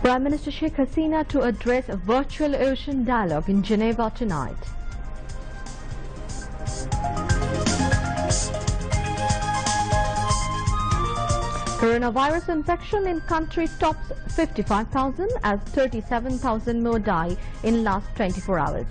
Prime Minister Sheikh Hasina to address a virtual ocean dialogue in Geneva tonight. Coronavirus infection in country tops 55,000 as 37,000 more die in last 24 hours.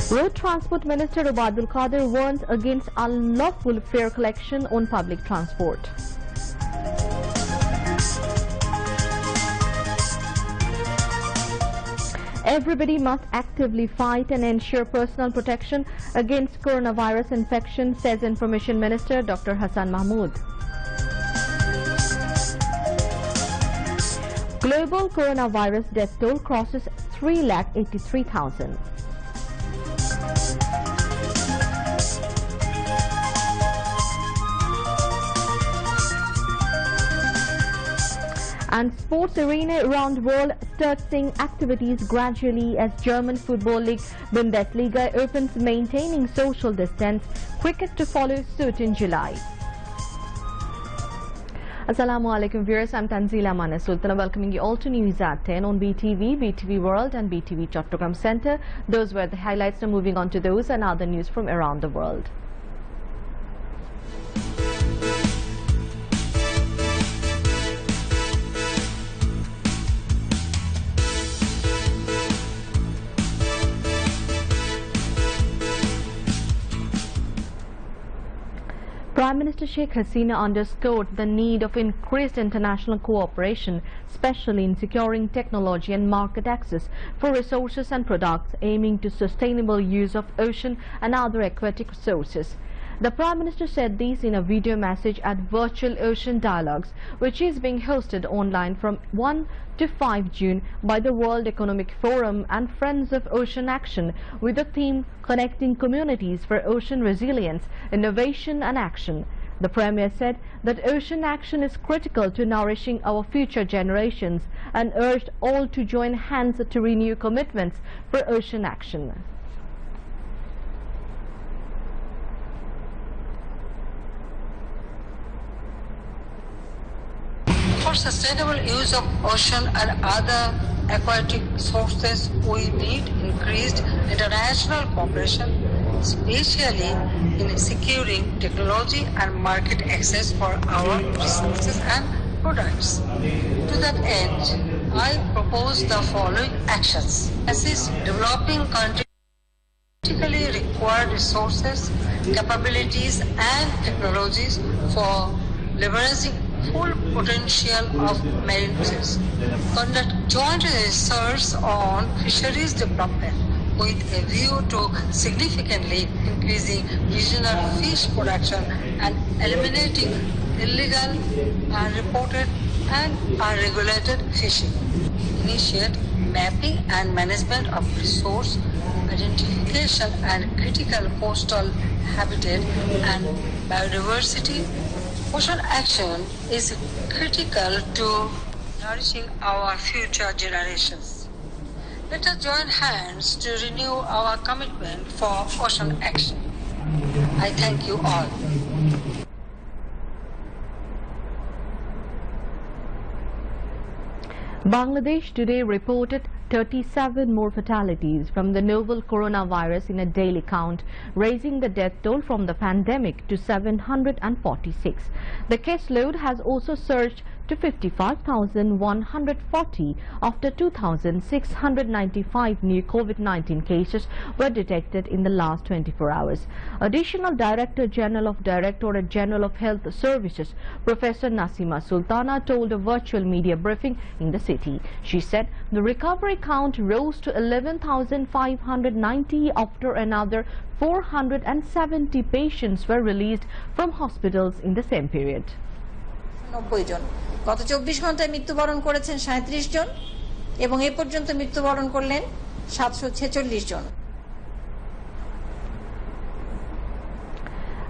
Road Transport Minister Obadul Qadir warns against unlawful fare collection on public transport. Everybody must actively fight and ensure personal protection against coronavirus infection, says Information Minister Dr. Hassan Mahmood. Global coronavirus death toll crosses 3,83,000. And sports arena around the world starts seeing activities gradually as German Football League Bundesliga opens, maintaining social distance. Cricket to follow suit in July. Assalamu alaikum viewers, I'm Tanzila Mana Sultana welcoming you all to News at 10 on BTV, BTV World and BTV Chattogram Center. Those were the highlights. Now moving on to those and other news from around the world. Prime Minister Sheikh Hasina underscored the need of increased international cooperation, especially in securing technology and market access for resources and products, aiming to sustainable use of ocean and other aquatic resources. The Prime Minister said this in a video message at Virtual Ocean Dialogues, which is being hosted online from 1 to 5 June by the World Economic Forum and Friends of Ocean Action, with the theme Connecting Communities for Ocean Resilience, Innovation and Action. The Premier said that ocean action is critical to nourishing our future generations and urged all to join hands to renew commitments for ocean action. For sustainable use of ocean and other aquatic sources, we need increased international cooperation, especially in securing technology and market access for our resources and products. To that end, I propose the following actions. Assist developing countries critically required resources, capabilities and technologies for leveraging full potential of marine fisheries. Conduct joint research on fisheries development with a view to significantly increasing regional fish production and eliminating illegal, unreported and unregulated fishing. Initiate mapping and management of resource identification and critical coastal habitat and biodiversity. Ocean action is critical to nourishing our future generations. Let us join hands to renew our commitment for ocean action. I thank you all. Bangladesh today reported 37 more fatalities from the novel coronavirus in a daily count, raising the death toll from the pandemic to 746. The caseload has also surged to 55,140 after 2,695 new COVID-19 cases were detected in the last 24 hours. Additional Director General of Directorate General of Health Services, Professor Nasima Sultana, told a virtual media briefing in the city. She said the recovery count rose to 11,590 after another 470 patients were released from hospitals in the same period. 90 জন গত 24 ঘন্টায় মৃত্যুবরণ করেছেন 37 জন এবং এই পর্যন্ত মৃত্যুবরণ করলেন 746 জন।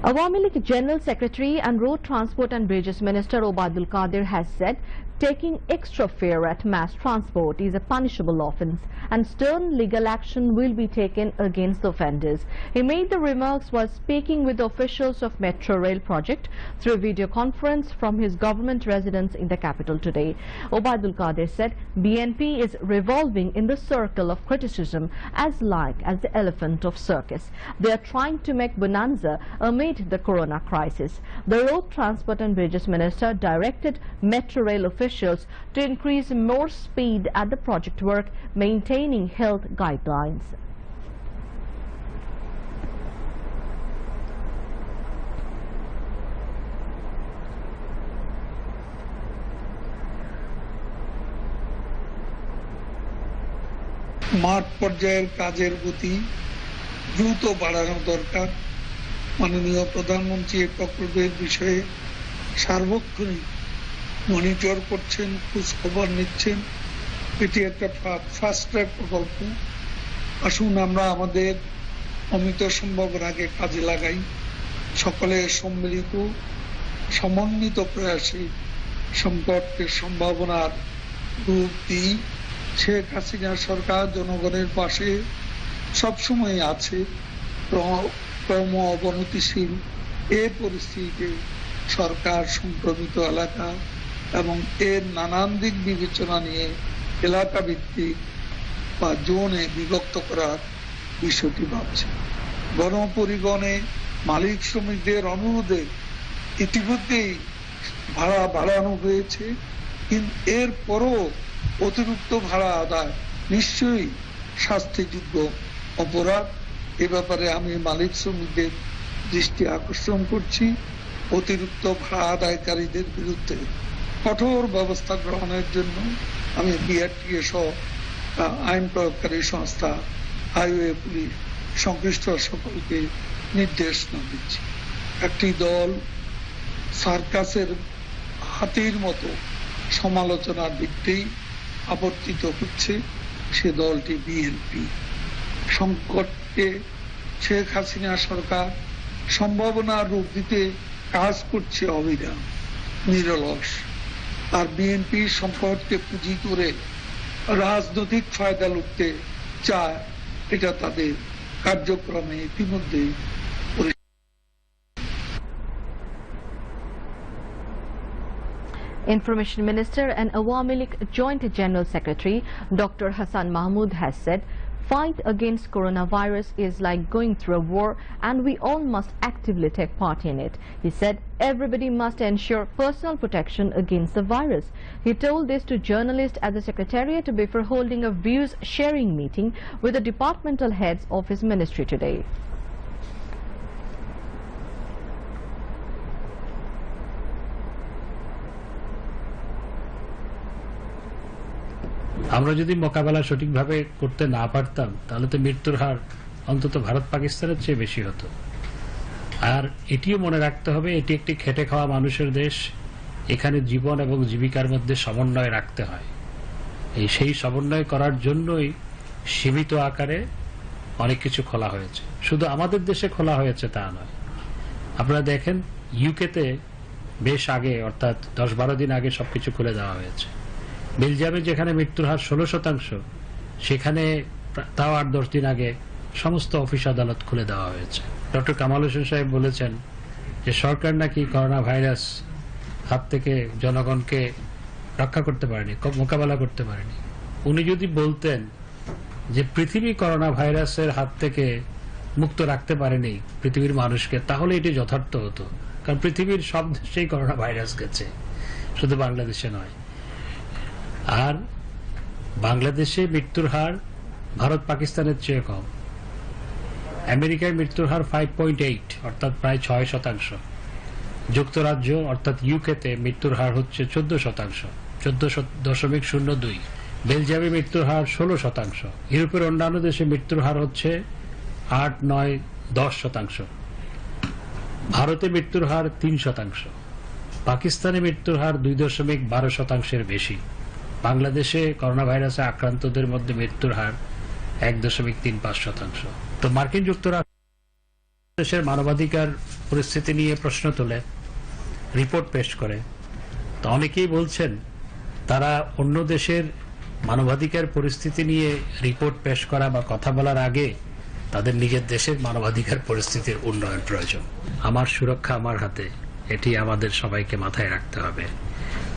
Awami League General Secretary and Road Transport and Bridges Minister Obadul Qadir has said taking extra fare at mass transport is a punishable offence and stern legal action will be taken against the offenders. He made the remarks while speaking with the officials of Metro Rail project through video conference from his government residence in the capital today. Obaidul Qadir said BNP is revolving in the circle of criticism as the elephant of circus. They are trying to make bonanza amid the corona crisis. The Road Transport and Bridges Minister directed Metro Rail officials to increase more speed at the project work, maintaining health guidelines. মাঠ পর্যায়ের কাজের গতি দ্রুত বাড়ানো দরকার। মাননীয় প্রধানমন্ত্রী এই প্রকল্পের বিষয়ে সার্বক্ষণিক মনিটর করছেন, খোঁজ খবর নিচ্ছেন। এটি একটা ফাস্ট ট্র্যাক প্রকল্প। আসুন আমরা আমাদের অমিত সম্ভবের আগে কাজে লাগাই, সকলের সম্মিলিত সমন্বিত প্রয়াসে সংকটের সম্ভাবনার রূপ দিই। শেখ হাসিনা সরকার জনগণের পাশে সবসময় আছে। ক্রম অবনতিশীল এই পরিস্থিতিতে সরকার সংক্রমিত এলাকা এবং এর নানান দিক বিবেচনা নিয়ে এলাকা ভিত্তিক বা জোনে বিভক্ত করার বিষয়টি ভাবছে। গণপরিবহনে মালিক শ্রমিকদের অনুরোধে ইতিমধ্যেই ভাড়া বাড়ানো হয়েছে, কিন্তু এরপরও অতিরিক্ত ভাড়া আদায় নিশ্চয়ই শাস্তিযোগ্য অপরাধ। এ ব্যাপারে আমি মালিক শ্রমিকদের দৃষ্টি আকর্ষণ করছি। অতিরিক্ত ভাড়া আদায়কারীদের বিরুদ্ধে কঠোর ব্যবস্থা গ্রহণের জন্য আমি বিআরটিএ সহ আইন প্রয়োগকারী সংস্থা, হাইওয়ে পুলিশ সংশ্লিষ্ট সকলকে নির্দেশ দিচ্ছি। একটি দল সার্কাসের হাতির মতো সমালোচনার দিকতেই আবর্তিত হচ্ছে, সে দলটি বিএনপি। সংকটকে শেখ হাসিনা সরকার সম্ভাবনার রূপ দিতে কাজ করছে অবিরাম, নিরলস। আর বিএনপি সংকটকে পুঁজি করে রাজনৈতিক ফায়দা লুটতে চায়, এটা তাদের কার্যক্রমে ইতিমধ্যেই। Information Minister and Awami League Joint General Secretary Dr. Hassan Mahmood has said, fight against coronavirus is like going through a war and we all must actively take part in it. He said everybody must ensure personal protection against the virus. He told this to journalists at the Secretariat before holding a views sharing meeting with the departmental heads of his ministry today. আমরা যদি মোকাবেলা সঠিকভাবে করতে না পারতাম তাহলে তো মৃত্যুর হার অন্তত ভারত পাকিস্তানের চেয়ে বেশি হতো। আর এটিও মনে রাখতে হবে, এটি একটি খেটে খাওয়া মানুষের দেশ। এখানে জীবন এবং জীবিকার মধ্যে সমন্বয় রাখতে হয়। সেই সমন্বয় করার জন্যই সীমিত আকারে অনেক কিছু খোলা হয়েছে। শুধু আমাদের দেশে খোলা হয়েছে তা নয়। আপনারা দেখেন ইউকেতে বেশ আগে, অর্থাৎ 10-12 দিন আগে সবকিছু খুলে দেওয়া হয়েছে। বেলজিয়ামে যেখানে মৃত্যুর হার 16%, সেখানে তাও 8-10 দিন আগে সমস্ত অফিস আদালত খুলে দেওয়া হয়েছে। ডক্টর কামাল হোসেন সাহেব বলেছেন যে সরকার নাকি করোনা ভাইরাস হাত থেকে জনগণকে রক্ষা করতে পারেনি, মোকাবেলা করতে পারেনি। উনি যদি বলতেন যে পৃথিবী করোনা ভাইরাসের হাত থেকে মুক্ত রাখতে পারেনি পৃথিবীর মানুষকে, তাহলে এটি যথার্থ হতো। কারণ পৃথিবীর সব দেশেই করোনা ভাইরাস গেছে, শুধু বাংলাদেশে নয়। আর বাংলাদেশে মৃত্যুর হার ভারত পাকিস্তানের চেয়ে কম। আমেরিকায় মৃত্যুর হার 5.8, অর্থাৎ প্রায় 6%। যুক্তরাজ্য অর্থাৎ ইউকেতে মৃত্যুর হার হচ্ছে 14%, 14.02। বেলজিয়ামে মৃত্যুর হার 16%। ইউরোপের অন্যান্য দেশে মৃত্যুর হার হচ্ছে 8, 9, 10%। ভারতে মৃত্যুর হার 3%। পাকিস্তানে মৃত্যুর হার 2.12%-এর বেশি। বাংলাদেশে করোনা ভাইরাসে আক্রান্তদের মধ্যে মৃত্যুর হার 1.35%। তো মার্কিন যুক্তরাষ্ট্র দেশের মানবাধিকার পরিস্থিতি নিয়ে প্রশ্ন তোলে, রিপোর্ট পেশ করে। তো অনেকেই বলছেন তারা অন্য দেশের মানবাধিকার পরিস্থিতি নিয়ে রিপোর্ট পেশ করা বা কথা বলার আগে তাদের নিজের দেশের মানবাধিকার পরিস্থিতির উন্নয়ন প্রয়োজন। আমার সুরক্ষা আমার হাতে, এটি আমাদের সবাইকে মাথায় রাখতে হবে।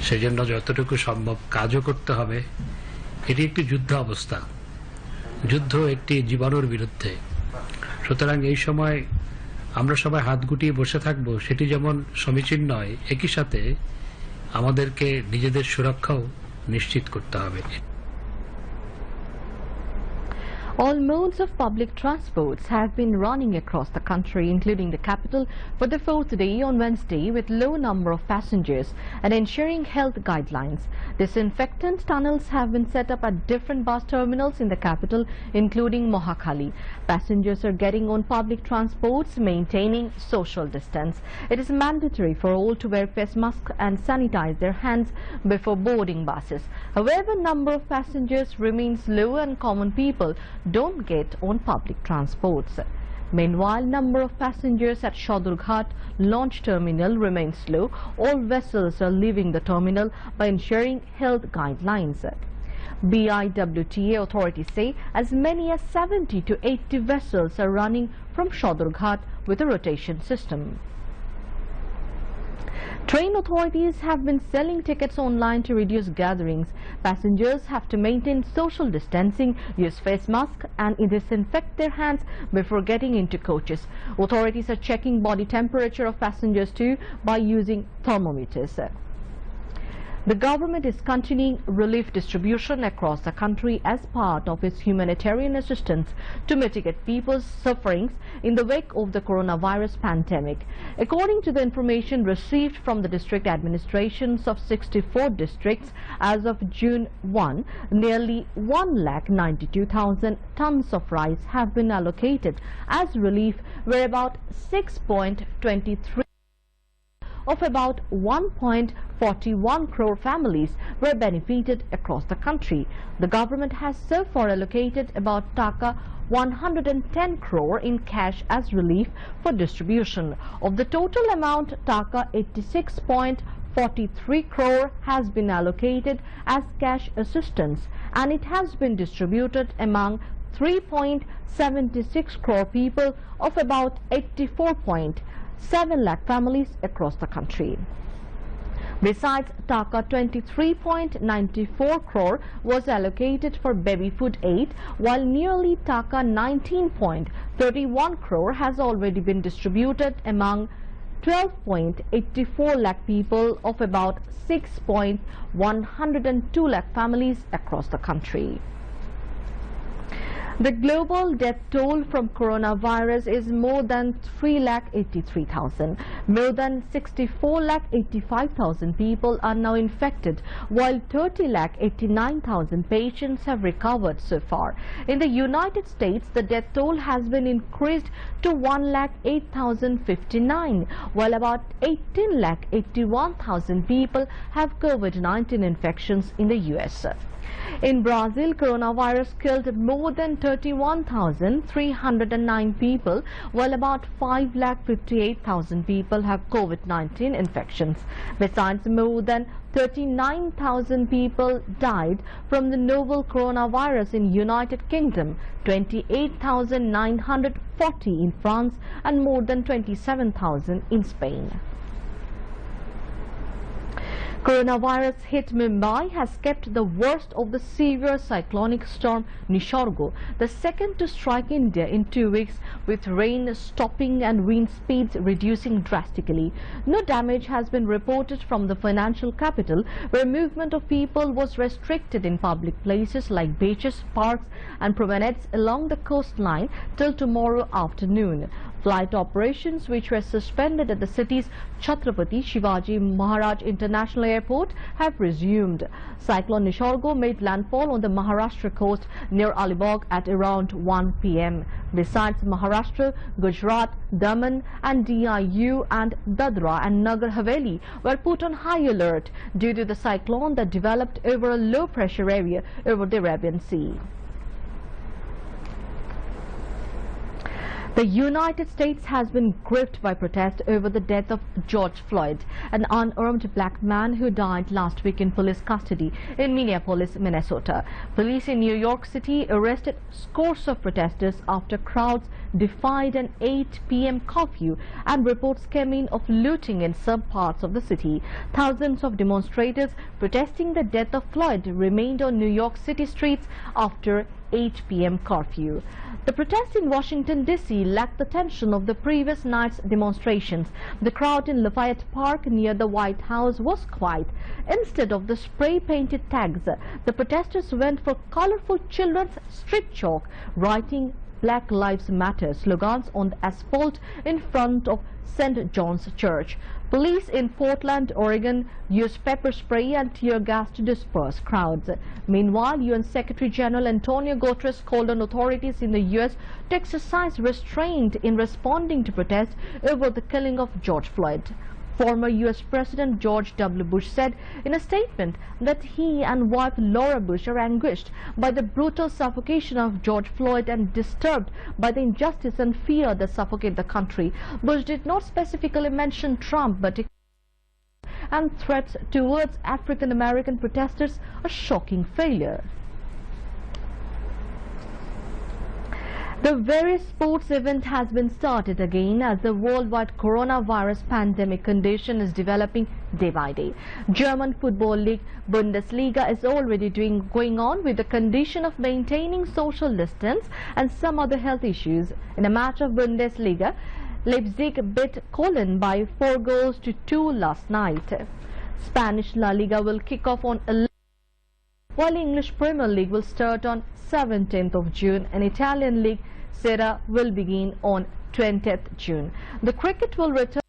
সেজন্য যতটুকু সম্ভব কাজও করতে হবে। এটি একটি যুদ্ধ অবস্থা, যুদ্ধ একটি জীবাণুর বিরুদ্ধে। সুতরাং এই সময় আমরা সবাই হাত গুটিয়ে বসে থাকব, সেটি যেমন সমীচীন নয়, একই সাথে আমাদেরকে নিজেদের সুরক্ষাও নিশ্চিত করতে হবে। All modes of public transports have been running across the country, including the capital, for the fourth day on Wednesday with low number of passengers and ensuring health guidelines. Disinfectant tunnels have been set up at different bus terminals in the capital, including Mohakhali. Passengers are getting on public transports, maintaining social distance. It is mandatory for all to wear face masks and sanitize their hands before boarding buses. However, number of passengers remains low and common people don't get on public transports. Meanwhile, number of passengers at Shodurghat launch terminal remains low. All vessels are leaving the terminal by ensuring health guidelines. BIWTA authorities say as many as 70 to 80 vessels are running from Shodurghat with a rotation system. Train authorities have been selling tickets online to reduce gatherings. Passengers have to maintain social distancing, use face masks and disinfect their hands before getting into coaches. Authorities are checking body temperature of passengers too by using thermometers. The government is continuing relief distribution across the country as part of its humanitarian assistance to mitigate people's sufferings in the wake of the coronavirus pandemic. According to the information received from the district administrations of 64 districts as of June 1, nearly 192,000 tons of rice have been allocated as relief, where about 6.23 of about 1.41 crore families were benefited across the country. The government has so far allocated about Taka 110 crore in cash as relief for distribution. Of the total amount, Taka 86.43 crore has been allocated as cash assistance, and it has been distributed among 3.76 crore people of about 84.7 lakh families across the country. Besides, Taka 23.94 crore was allocated for baby food aid, while nearly Taka 19.31 crore has already been distributed among 12.84 lakh people of about 6.102 lakh families across the country. The global death toll from coronavirus is more than 3,83,000. More than 64,85,000 people are now infected, while 30,89,000 patients have recovered so far. In the United States, the death toll has been increased to 1,08,059, while about 18,81,000 people have COVID-19 infections in the US. In Brazil, coronavirus killed more than 31,309 people, while about 5,58,000 people have COVID-19 infections. Besides, more than 39,000 people died from the novel coronavirus in United Kingdom, 28,940 in France, and more than 27,000 in Spain. Coronavirus hit Mumbai has kept the worst of the severe cyclonic storm Nisargo, the second to strike India in 2 weeks, with rain stopping and wind speeds reducing drastically. No damage has been reported from the financial capital, where movement of people was restricted in public places like beaches, parks and promenades along the coastline till tomorrow afternoon. Flight operations, which were suspended at the city's Chhatrapati Shivaji Maharaj International Airport, have resumed. Cyclone Nisargo made landfall on the Maharashtra coast near Alibag at around 1 p.m. Besides, Maharashtra, Gujarat, Daman and DIU and Dadra and Nagar Haveli were put on high alert due to the cyclone that developed over a low pressure area over the Arabian Sea. The United States has been gripped by protest over the death of George Floyd, an unarmed black man who died last week in police custody in Minneapolis, Minnesota. Police in New York City arrested scores of protesters after crowds defied an 8 p.m. curfew, and reports came in of looting in some parts of the city. Thousands of demonstrators protesting the death of Floyd remained on New York City streets after 8 p.m. curfew. The protest in Washington, D.C. lacked the tension of the previous night's demonstrations. The crowd in Lafayette Park near the White House was quiet. Instead of the spray-painted tags, the protesters went for colorful children's street chalk, writing Black Lives Matter slogans on the asphalt in front of St. John's Church. Police in Portland, Oregon used pepper spray and tear gas to disperse crowds. Meanwhile, UN Secretary General Antonio Guterres called on authorities in the U.S. to exercise restraint in responding to protests over the killing of George Floyd. Former U.S. President George W. Bush said in a statement that he and wife Laura Bush are anguished by the brutal suffocation of George Floyd and disturbed by the injustice and fear that suffocate the country. Bush did not specifically mention Trump, but and threats towards African American protesters a shocking failure. The very sports event has been started again as the worldwide coronavirus pandemic condition is developing day by day. German football league Bundesliga is already going on with the condition of maintaining social distance and some other health issues. In a match of Bundesliga, Leipzig beat Cologne by 4-2 last night. Spanish La Liga will kick off on 11, while English Premier League will start on 17th of June and Italian League Serie A will begin on 20th June. The cricket will return.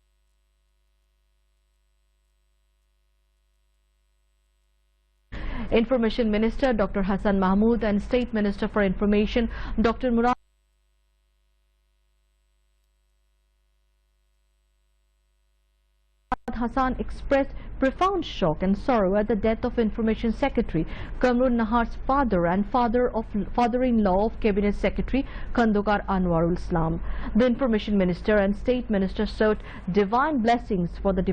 Information Minister Dr. Hassan Mahmood and State Minister for Information Dr. Murad Hassan expressed profound shock and sorrow at the death of Information Secretary Kamrun Nahar's father and father-in-law of Cabinet Secretary Khandokar Anwarul Islam. The Information Minister and State Minister sought divine blessings for the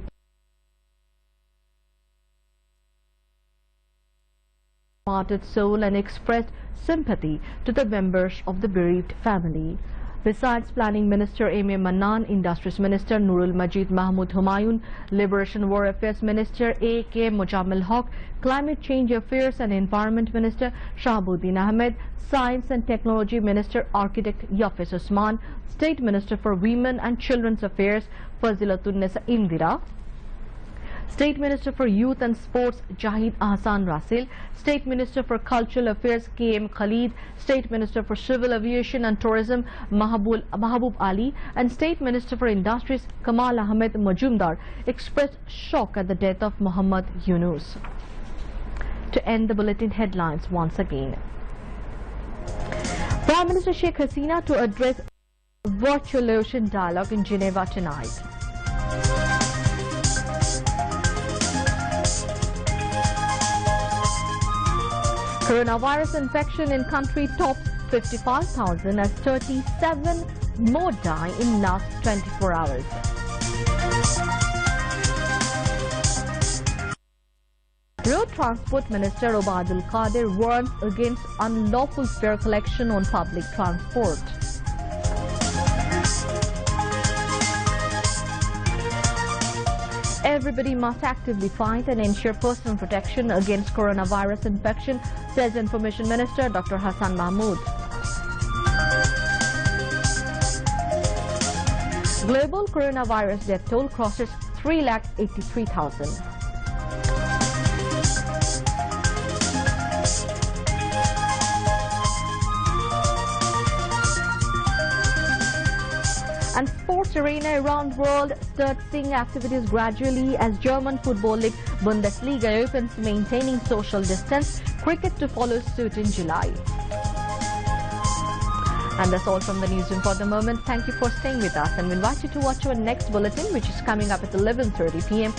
departed soul and expressed sympathy to the members of the bereaved family. Besides Planning Minister A.M.A. Mannan, Industries Minister Nurul Majid Mahmood Humayun, Liberation War Affairs Minister A.K. Mujammil Haq, Climate Change Affairs and Environment Minister Shahabuddin Ahmed, Science and Technology Minister Architect Yafis Usman, State Minister for Women and Children's Affairs Fazilatun Nisa Indira, State Minister for Youth and Sports Jahid Ahsan Rasil, State Minister for Cultural Affairs K.M. Khalid, State Minister for Civil Aviation and Tourism Mahbub Ali, and State Minister for Industries Kamal Ahmed Majumdar expressed shock at the death of Muhammad Yunus. To end the bulletin headlines once again. Prime Minister Sheikh Hasina to address Virtual Ocean Dialogue in Geneva tonight. Coronavirus infection in country tops 55,000 as 37 more die in last 24 hours. Road Transport Minister Obadul Qadir warns against unlawful fare collection on public transport. Everybody must actively fight and ensure personal protection against coronavirus infection, says Information Minister Dr. Hassan Mahmood. Global coronavirus death toll crosses 3,83,000. And sports arena around the world starts seeing activities gradually as German football league Bundesliga opens, maintaining social distance. Cricket to follow suit in July. And that's all from the newsroom for the moment. Thank you for staying with us, and we invite you to watch our next bulletin, which is coming up at 11:30 p.m.